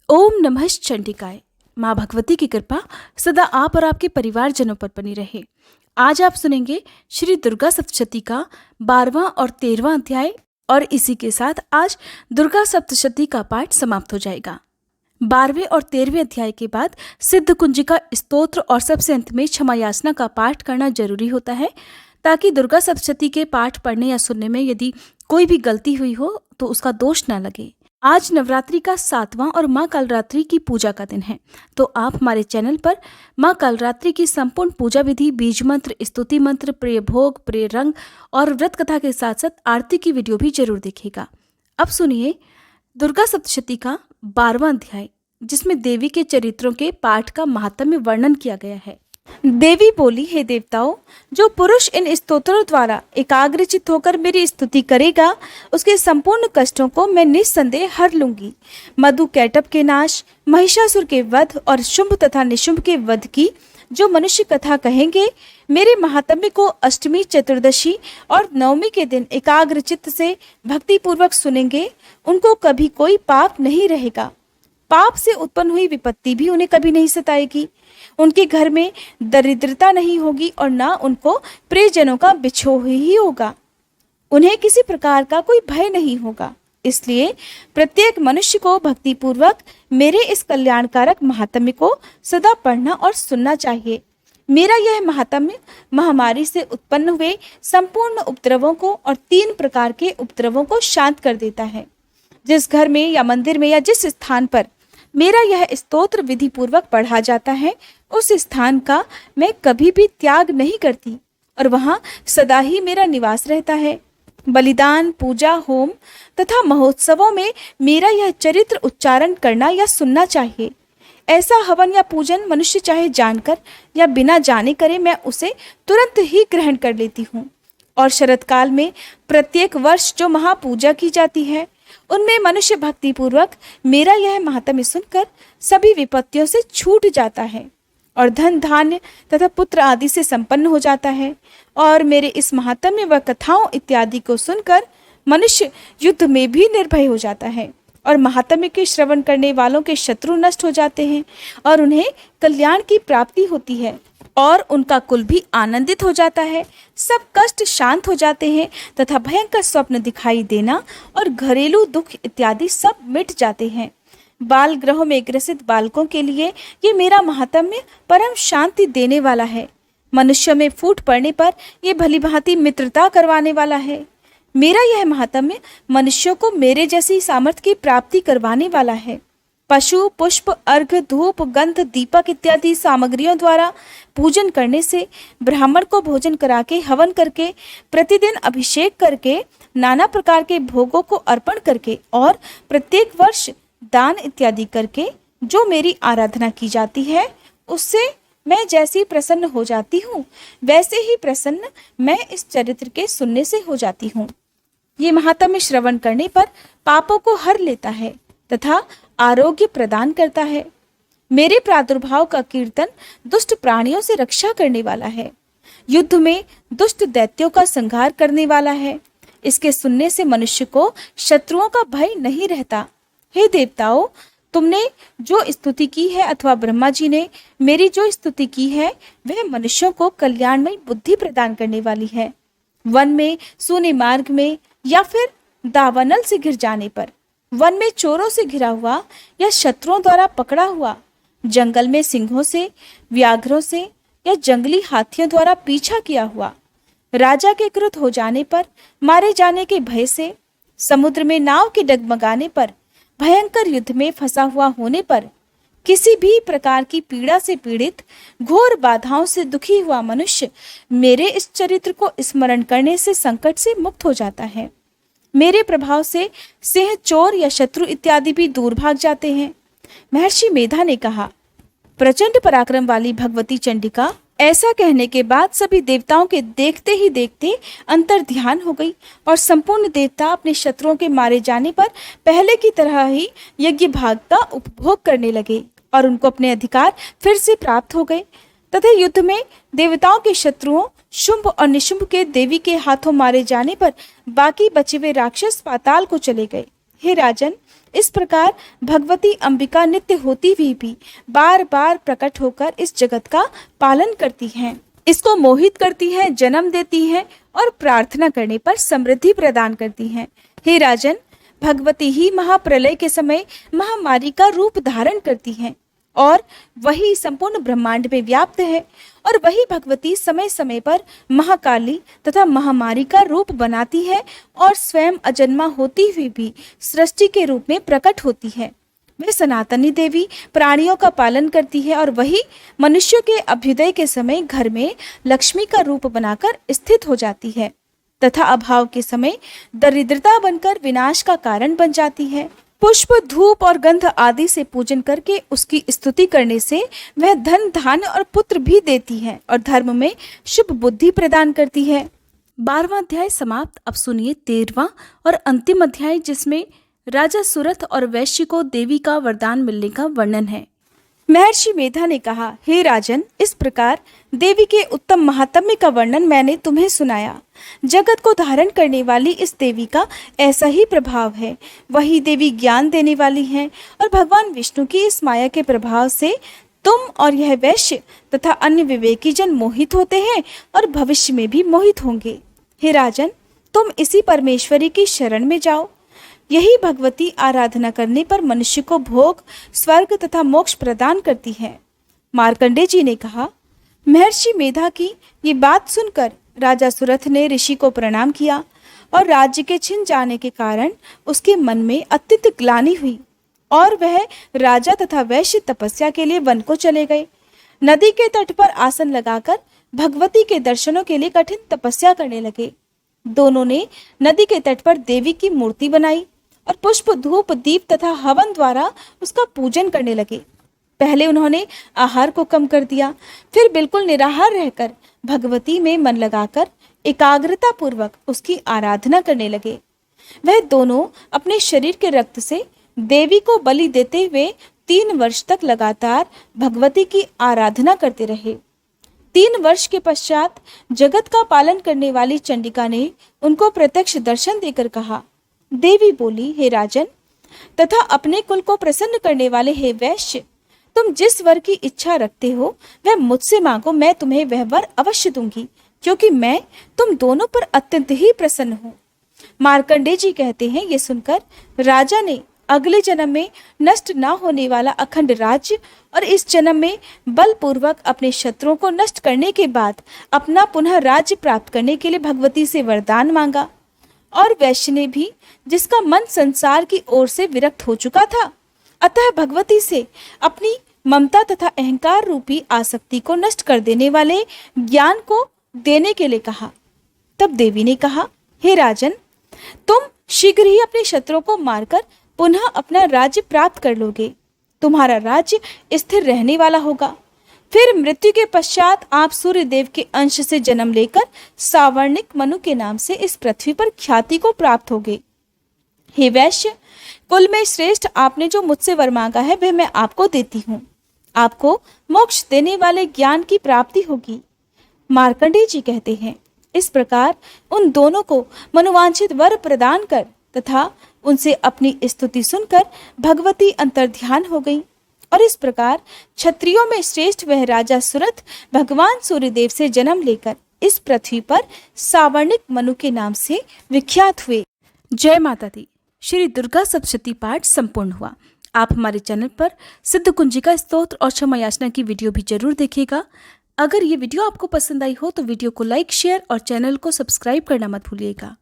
ओम नमः चंडिकाय। माँ भगवती की कृपा सदा आप और आपके परिवारजनों पर बनी रहे। आज आप सुनेंगे श्री दुर्गा सप्तशती का 12वां और 13वां अध्याय और इसी के साथ आज दुर्गा सप्तशती का पाठ समाप्त हो जाएगा। 12वें और 13वें अध्याय के बाद सिद्ध कुंजिका स्तोत्र और सबसे अंत में क्षमा याचना का पाठ करना जरूरी होता है, ताकि दुर्गा सप्तशती के पाठ पढ़ने या सुनने में यदि कोई भी गलती हुई हो तो उसका दोष न लगे। आज नवरात्रि का 7वां और माँ कालरात्रि की पूजा का दिन है, तो आप हमारे चैनल पर माँ कालरात्रि की संपूर्ण पूजा विधि, बीज मंत्र, स्तुति मंत्र, प्रिय भोग, प्रिय रंग और व्रत कथा के साथ साथ आरती की वीडियो भी जरूर देखिएगा। अब सुनिए दुर्गा सप्तशती का 12वां अध्याय, जिसमें देवी के चरित्रों के पाठ का महात्म्य वर्णन किया गया है। देवी बोली, हे देवताओं, जो पुरुष इन स्तोत्रों द्वारा एकाग्रचित होकर मेरी स्तुति करेगा, उसके संपूर्ण कष्टों को मैं निस्संदेह हर लूंगी। मधु कैटभ के नाश, महिषासुर के वध और शुंभ तथा निशुंभ के वध की जो मनुष्य कथा कहेंगे, मेरे महात्म्य को अष्टमी, चतुर्दशी और नवमी के दिन एकाग्रचित्त से भक्ति पूर्वक सुनेंगे, उनको कभी कोई पाप नहीं रहेगा। पाप से उत्पन्न हुई विपत्ति भी उन्हें कभी नहीं सताएगी। उनके घर में दरिद्रता नहीं होगी और ना उनको प्रियजनों का बिछोह ही होगा। उन्हें किसी प्रकार का कोई भय नहीं होगा। इसलिए प्रत्येक मनुष्य को भक्ति पूर्वक मेरे इस कल्याणकारक महात्म्य को सदा पढ़ना और सुनना चाहिए। मेरा यह महात्म्य महामारी से उत्पन्न हुए संपूर्ण उपद्रवों को और 3 प्रकार के उपद्रवों को शांत कर देता है। जिस घर में या मंदिर में या जिस स्थान पर मेरा यह स्तोत्र विधि पूर्वक पढ़ा जाता है, उस स्थान का मैं कभी भी त्याग नहीं करती और वहां सदा ही मेरा निवास रहता है। बलिदान, पूजा, होम तथा महोत्सवों में मेरा यह चरित्र उच्चारण करना या सुनना चाहिए। ऐसा हवन या पूजन मनुष्य चाहे जानकर या बिना जाने करे, मैं उसे तुरंत ही ग्रहण कर लेती हूँ। और शरतकाल में प्रत्येक वर्ष जो महापूजा की जाती है, उनमें मनुष्य भक्ति पूर्वक मेरा यह महात्म्य सुनकर सभी विपत्तियों से छूट जाता है और धन, धान्य तथा पुत्र आदि से संपन्न हो जाता है। और मेरे इस महात्म्य व कथाओं इत्यादि को सुनकर मनुष्य युद्ध में भी निर्भय हो जाता है और महात्म्य के श्रवण करने वालों के शत्रु नष्ट हो जाते हैं और उन्हें कल्याण की प्राप्ति होती है और उनका कुल भी आनंदित हो जाता है। सब कष्ट शांत हो जाते हैं तथा भयंकर स्वप्न दिखाई देना और घरेलू दुख इत्यादि सब मिट जाते हैं। बाल गृहों में ग्रसित बालकों के लिए ये मेरा महात्म्य परम शांति देने वाला है। मनुष्यों में फूट पड़ने पर ये भली भांति मित्रता करवाने वाला है। मेरा यह महात्म्य मनुष्यों को मेरे जैसी सामर्थ्य की प्राप्ति करवाने वाला है। पशु, पुष्प, अर्घ, धूप, गंध, दीपक इत्यादि सामग्रियों द्वारा पूजन करने से, ब्राह्मण को भोजन करा के, हवन करके, प्रतिदिन अभिषेक करके, नाना प्रकार के भोगों को अर्पण करके और प्रत्येक वर्ष दान इत्यादि करके जो मेरी आराधना की जाती है, उससे मैं जैसी प्रसन्न हो जाती हूँ, वैसे ही प्रसन्न मैं इस चरित्र के सुनने से हो जाती हूँ। ये महात्म्य श्रवण करने पर पापों को हर लेता है तथा आरोग्य प्रदान करता है। मेरे प्रादुर्भाव का कीर्तन दुष्ट प्राणियों से रक्षा करने वाला है। युद्ध में दुष्ट दैत्यों का संहार करने वाला है। इसके सुनने से मनुष्य को शत्रुओं का भय नहीं रहता। हे देवताओं, तुमने जो स्तुति की है अथवा ब्रह्मा जी ने मेरी जो स्तुति की है, वह मनुष्यों को कल्याणमयी बुद्धि प्रदान करने वाली है। वन में, सूने मार्ग में या फिर दावानल से घिर जाने पर, वन में चोरों से घिरा हुआ या शत्रुओं द्वारा पकड़ा हुआ, जंगल में सिंहों से, व्याघ्रों से या जंगली हाथियों द्वारा पीछा किया हुआ, राजा के क्रुद्ध हो जाने पर, मारे जाने के भय से, समुद्र में नाव के डगमगाने पर, भयंकर युद्ध में फंसा हुआ होने पर, किसी भी प्रकार की पीड़ा से पीड़ित, घोर बाधाओं से दुखी हुआ मनुष्य मेरे इस चरित्र को स्मरण करने से संकट से मुक्त हो जाता है। मेरे प्रभाव से सिंह, चोर या शत्रु इत्यादि भी दूर भाग जाते हैं। महर्षि मेधा ने कहा, प्रचंड पराक्रम वाली भगवती चंडिका। ऐसा कहने के बाद सभी देवताओं के देखते ही देखते अंतर ध्यान हो गई और संपूर्ण देवता अपने शत्रुओं के मारे जाने पर पहले की तरह ही यज्ञ भाग का उपभोग करने लगे और उनको अपने अधिकार फिर से प्राप्त हो गए तथा युद्ध में देवताओं के शत्रुओं शुंभ और निशुंभ के देवी के हाथों मारे जाने पर बाकी बचे हुए राक्षस पाताल को चले गए हे राजन, इस प्रकार भगवती अंबिका नित्य होती हुई भी बार बार प्रकट होकर इस जगत का पालन करती हैं, इसको मोहित करती हैं, जन्म देती हैं और प्रार्थना करने पर समृद्धि प्रदान करती हैं। हे राजन, भगवती ही महाप्रलय के समय महामारी का रूप धारण करती हैं और वही संपूर्ण ब्रह्मांड में व्याप्त है, और वही भगवती समय समय पर महाकाली तथा महामारी का रूप बनाती है और स्वयं अजन्मा होती हुई भी सृष्टि के रूप में प्रकट होती है। वे सनातनी देवी प्राणियों का पालन करती है और वही मनुष्यों के अभ्युदय के समय घर में लक्ष्मी का रूप बनाकर स्थित हो जाती है तथा अभाव के समय दरिद्रता बनकर विनाश का कारण बन जाती है। पुष्प, धूप और गंध आदि से पूजन करके उसकी स्तुति करने से वह धन, धान्य और पुत्र भी देती है और धर्म में शुभ बुद्धि प्रदान करती है। 12वां अध्याय समाप्त। अब सुनिए 13वां और अंतिम अध्याय, जिसमें राजा सुरथ और वैश्य को देवी का वरदान मिलने का वर्णन है। महर्षि मेधा ने कहा, हे राजन, इस प्रकार देवी के उत्तम महात्म्य का वर्णन मैंने तुम्हें सुनाया। जगत को धारण करने वाली इस देवी का ऐसा ही प्रभाव है। वही देवी ज्ञान देने वाली है और भगवान विष्णु की इस माया के प्रभाव से तुम और यह वैश्य तथा अन्य विवेकी जन मोहित होते हैं और भविष्य में भी मोहित होंगे। हे राजन, तुम इसी परमेश्वरी की शरण में जाओ। यही भगवती आराधना करने पर मनुष्य को भोग, स्वर्ग तथा मोक्ष प्रदान करती है। मार्कंडेय जी ने कहा, महर्षि मेधा की ये बात सुनकर राजा सुरथ ने ऋषि को प्रणाम किया और राज्य के छिन जाने के कारण उसके मन में अत्यंत ग्लानि हुई और वह राजा तथा वैश्य तपस्या के लिए वन को चले गए। नदी के तट पर आसन लगाकर भगवती के दर्शनों के लिए कठिन तपस्या करने लगे। दोनों ने नदी के तट पर देवी की मूर्ति बनाई और पुष्प, धूप, दीप तथा हवन द्वारा उसका पूजन करने लगे। पहले उन्होंने आहार को कम कर दिया, फिर बिल्कुल निराहार रहकर भगवती में मन लगाकर एकाग्रता पूर्वक उसकी आराधना करने लगे। वह दोनों अपने शरीर के रक्त से देवी को बलि देते हुए 3 वर्ष तक लगातार भगवती की आराधना करते रहे। 3 वर्ष के पश्चात जगत का पालन करने वाली चंडिका ने उनको प्रत्यक्ष दर्शन देकर कहा, देवी बोली, हे राजन तथा अपने कुल को प्रसन्न करने वाले हे वैश्य, तुम जिस वर की इच्छा रखते हो वह मुझसे मांगो, मैं तुम्हें वह वर अवश्य दूंगी, क्योंकि मैं तुम दोनों पर अत्यंत ही प्रसन्न हूँ। मार्कंडेय जी कहते हैं, ये सुनकर राजा ने अगले जन्म में नष्ट न होने वाला अखंड राज्य और इस जन्म में बलपूर्वक अपने शत्रुओं को नष्ट करने के बाद अपना पुनः राज्य प्राप्त करने के लिए भगवती से वरदान मांगा। और वैश्य ने भी, जिसका मन संसार की ओर से विरक्त हो चुका था, अतः भगवती से अपनी ममता तथा अहंकार रूपी आसक्ति को नष्ट कर देने वाले ज्ञान को देने के लिए कहा। तब देवी ने कहा, हे राजन, तुम शीघ्र ही अपने शत्रुओं को मारकर पुनः अपना राज्य प्राप्त कर लोगे। तुम्हारा राज्य स्थिर रहने वाला होगा। फिर मृत्यु के पश्चात आप सूर्य देव के अंश से जन्म लेकर सावर्णिक मनु के नाम से इस पृथ्वी पर ख्याति को प्राप्त होगे। हे वैश्य, कुल में श्रेष्ठ आपने जो मुझसे वर मांगा है वह मैं आपको देती हूँ। आपको मोक्ष देने वाले ज्ञान की प्राप्ति होगी। मार्कंडेय जी कहते हैं, इस प्रकार उन दोनों को मनोवांछित वर प्रदान कर तथा उनसे अपनी स्तुति सुनकर भगवती अंतर्ध्यान हो गई। और इस प्रकार क्षत्रियों में श्रेष्ठ वह राजा सुरथ भगवान सूर्यदेव से जन्म लेकर इस पृथ्वी पर सावर्णिक मनु के नाम से विख्यात हुए। जय माता दी। श्री दुर्गा सप्तशती पाठ संपूर्ण हुआ। आप हमारे चैनल पर सिद्ध कुंजिका स्तोत्र और क्षमा याचना की वीडियो भी जरूर देखिएगा। अगर ये वीडियो आपको पसंद आई हो तो वीडियो को लाइक, शेयर और चैनल को सब्सक्राइब करना मत भूलिएगा।